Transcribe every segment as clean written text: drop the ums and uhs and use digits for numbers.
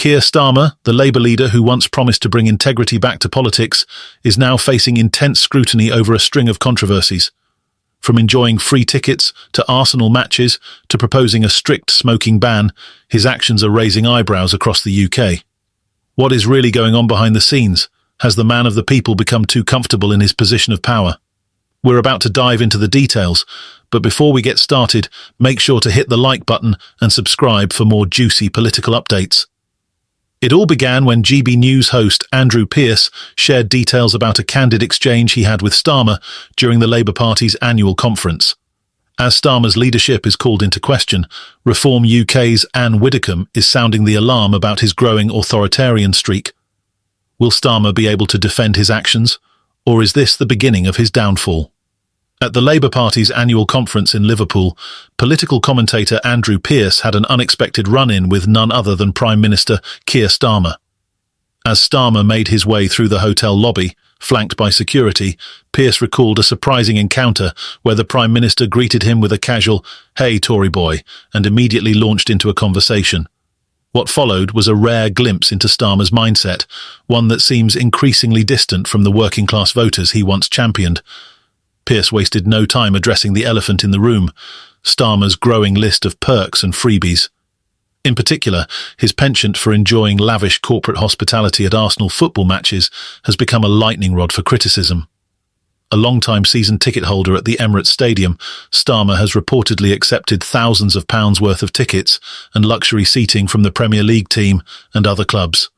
Keir Starmer, the Labour leader who once promised to bring integrity back to politics, is now facing intense scrutiny over a string of controversies. From enjoying free tickets to Arsenal matches to proposing a strict smoking ban, his actions are raising eyebrows across the UK. What is really going on behind the scenes? Has the man of the people become too comfortable in his position of power? We're about to dive into the details, but before we get started, make sure to hit the like button and subscribe for more juicy political updates. It all began when GB News host Andrew Pearce shared details about a candid exchange he had with Starmer during the Labour Party's annual conference. As Starmer's leadership is called into question, Reform UK's Anne Widdecombe is sounding the alarm about his growing authoritarian streak. Will Starmer be able to defend his actions, or is this the beginning of his downfall? At the Labour Party's annual conference in Liverpool, political commentator Andrew Pearce had an unexpected run-in with none other than Prime Minister Keir Starmer. As Starmer made his way through the hotel lobby, flanked by security, Pearce recalled a surprising encounter where the Prime Minister greeted him with a casual, "Hey, Tory boy," and immediately launched into a conversation. What followed was a rare glimpse into Starmer's mindset, one that seems increasingly distant from the working-class voters he once championed. Pearce wasted no time addressing the elephant in the room, Starmer's growing list of perks and freebies. In particular, his penchant for enjoying lavish corporate hospitality at Arsenal football matches has become a lightning rod for criticism. A long-time season ticket holder at the Emirates Stadium, Starmer has reportedly accepted thousands of pounds worth of tickets and luxury seating from the Premier League team and other clubs.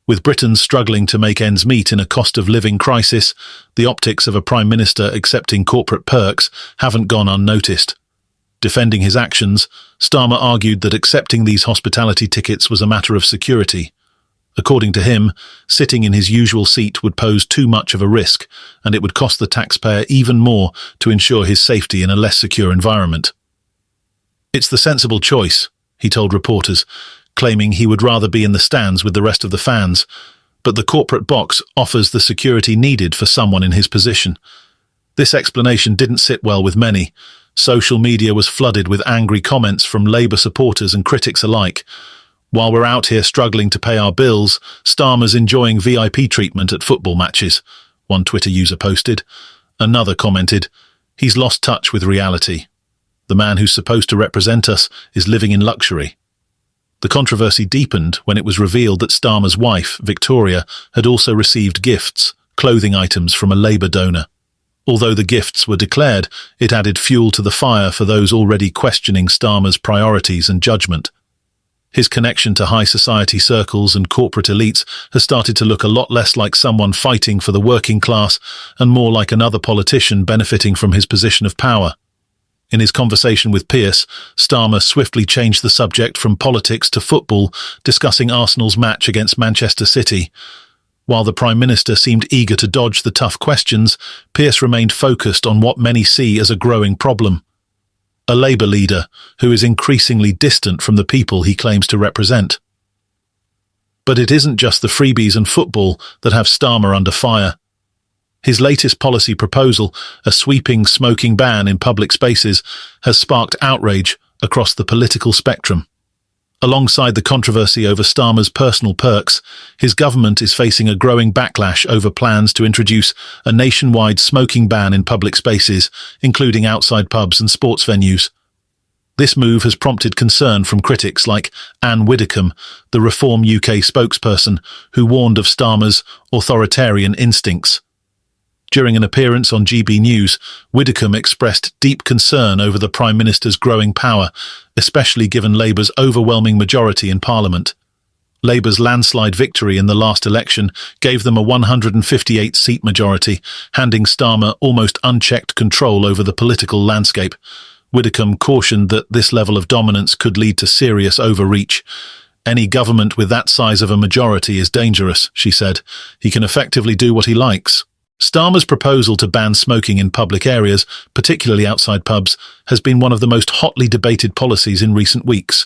With Britain struggling to make ends meet in a cost-of-living crisis, the optics of a Prime Minister accepting corporate perks haven't gone unnoticed. Defending his actions, Starmer argued that accepting these hospitality tickets was a matter of security. According to him, sitting in his usual seat would pose too much of a risk, and it would cost the taxpayer even more to ensure his safety in a less secure environment. "It's the sensible choice," he told reporters, claiming he would rather be in the stands with the rest of the fans, but the corporate box offers the security needed for someone in his position. This explanation didn't sit well with many. Social media was flooded with angry comments from Labour supporters and critics alike. "While we're out here struggling to pay our bills, Starmer's enjoying VIP treatment at football matches," one Twitter user posted. Another commented, "He's lost touch with reality. The man who's supposed to represent us is living in luxury." The controversy deepened when it was revealed that Starmer's wife, Victoria, had also received gifts, clothing items from a Labour donor. Although the gifts were declared, it added fuel to the fire for those already questioning Starmer's priorities and judgment. His connection to high society circles and corporate elites has started to look a lot less like someone fighting for the working class and more like another politician benefiting from his position of power. In his conversation with Pearce, Starmer swiftly changed the subject from politics to football, discussing Arsenal's match against Manchester City. While the Prime Minister seemed eager to dodge the tough questions, Pearce remained focused on what many see as a growing problem. A Labour leader who is increasingly distant from the people he claims to represent. But it isn't just the freebies and football that have Starmer under fire. His latest policy proposal, a sweeping smoking ban in public spaces, has sparked outrage across the political spectrum. Alongside the controversy over Starmer's personal perks, his government is facing a growing backlash over plans to introduce a nationwide smoking ban in public spaces, including outside pubs and sports venues. This move has prompted concern from critics like Anne Widdecombe, the Reform UK spokesperson, who warned of Starmer's authoritarian instincts. During an appearance on GB News, Widdecombe expressed deep concern over the Prime Minister's growing power, especially given Labour's overwhelming majority in Parliament. Labour's landslide victory in the last election gave them a 158-seat majority, handing Starmer almost unchecked control over the political landscape. Widdecombe cautioned that this level of dominance could lead to serious overreach. "Any government with that size of a majority is dangerous," she said. "He can effectively do what he likes." Starmer's proposal to ban smoking in public areas, particularly outside pubs, has been one of the most hotly debated policies in recent weeks.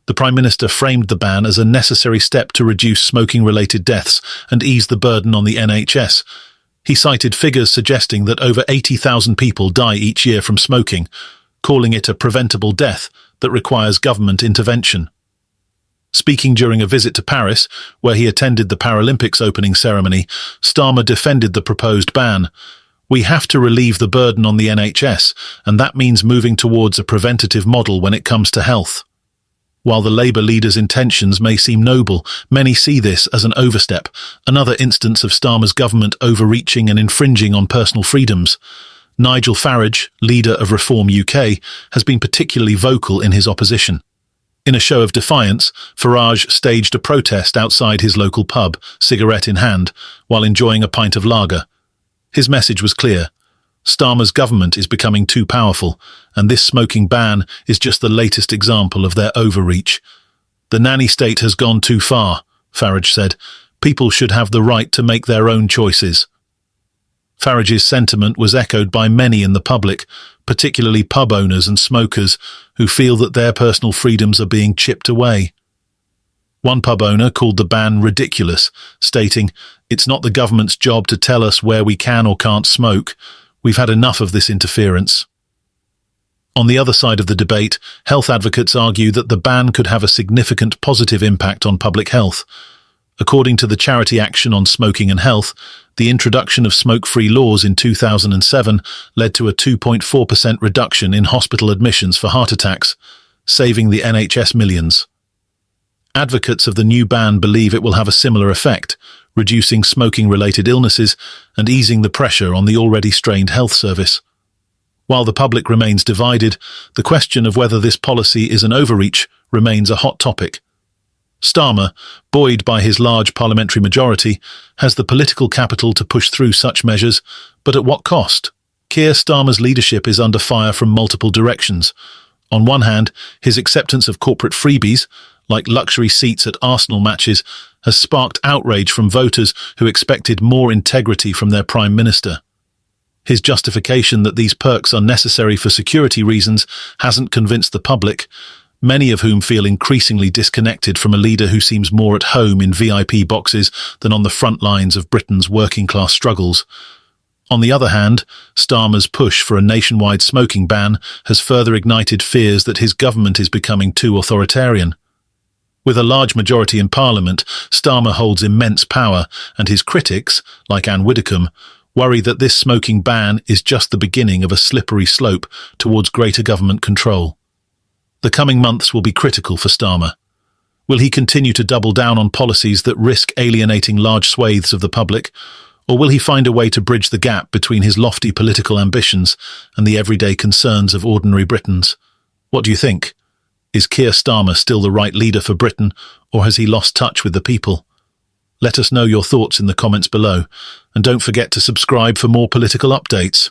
The Prime Minister framed the ban as a necessary step to reduce smoking-related deaths and ease the burden on the NHS. He cited figures suggesting that over 80,000 people die each year from smoking, calling it a preventable death that requires government intervention. Speaking during a visit to Paris, where he attended the Paralympics opening ceremony, Starmer defended the proposed ban. "We have to relieve the burden on the NHS, and that means moving towards a preventative model when it comes to health." While the Labour leader's intentions may seem noble, many see this as an overstep, another instance of Starmer's government overreaching and infringing on personal freedoms. Nigel Farage, leader of Reform UK, has been particularly vocal in his opposition. In a show of defiance, Farage staged a protest outside his local pub, cigarette in hand, while enjoying a pint of lager. His message was clear. Starmer's government is becoming too powerful, and this smoking ban is just the latest example of their overreach. "The nanny state has gone too far," Farage said. "People should have the right to make their own choices." Farage's sentiment was echoed by many in the public, particularly pub owners and smokers, who feel that their personal freedoms are being chipped away. One pub owner called the ban ridiculous, stating, "It's not the government's job to tell us where we can or can't smoke. We've had enough of this interference." On the other side of the debate, health advocates argue that the ban could have a significant positive impact on public health. According to the charity Action on Smoking and Health, the introduction of smoke-free laws in 2007 led to a 2.4% reduction in hospital admissions for heart attacks, saving the NHS millions. Advocates of the new ban believe it will have a similar effect, reducing smoking-related illnesses and easing the pressure on the already strained health service. While the public remains divided, the question of whether this policy is an overreach remains a hot topic. Starmer, buoyed by his large parliamentary majority, has the political capital to push through such measures, but at what cost? Keir Starmer's leadership is under fire from multiple directions. On one hand, his acceptance of corporate freebies, like luxury seats at Arsenal matches, has sparked outrage from voters who expected more integrity from their Prime Minister. His justification that these perks are necessary for security reasons hasn't convinced the public, many of whom feel increasingly disconnected from a leader who seems more at home in VIP boxes than on the front lines of Britain's working-class struggles. On the other hand, Starmer's push for a nationwide smoking ban has further ignited fears that his government is becoming too authoritarian. With a large majority in Parliament, Starmer holds immense power, and his critics, like Anne Widdecombe, worry that this smoking ban is just the beginning of a slippery slope towards greater government control. The coming months will be critical for Starmer. Will he continue to double down on policies that risk alienating large swathes of the public, or will he find a way to bridge the gap between his lofty political ambitions and the everyday concerns of ordinary Britons? What do you think? Is Keir Starmer still the right leader for Britain, or has he lost touch with the people? Let us know your thoughts in the comments below, and don't forget to subscribe for more political updates.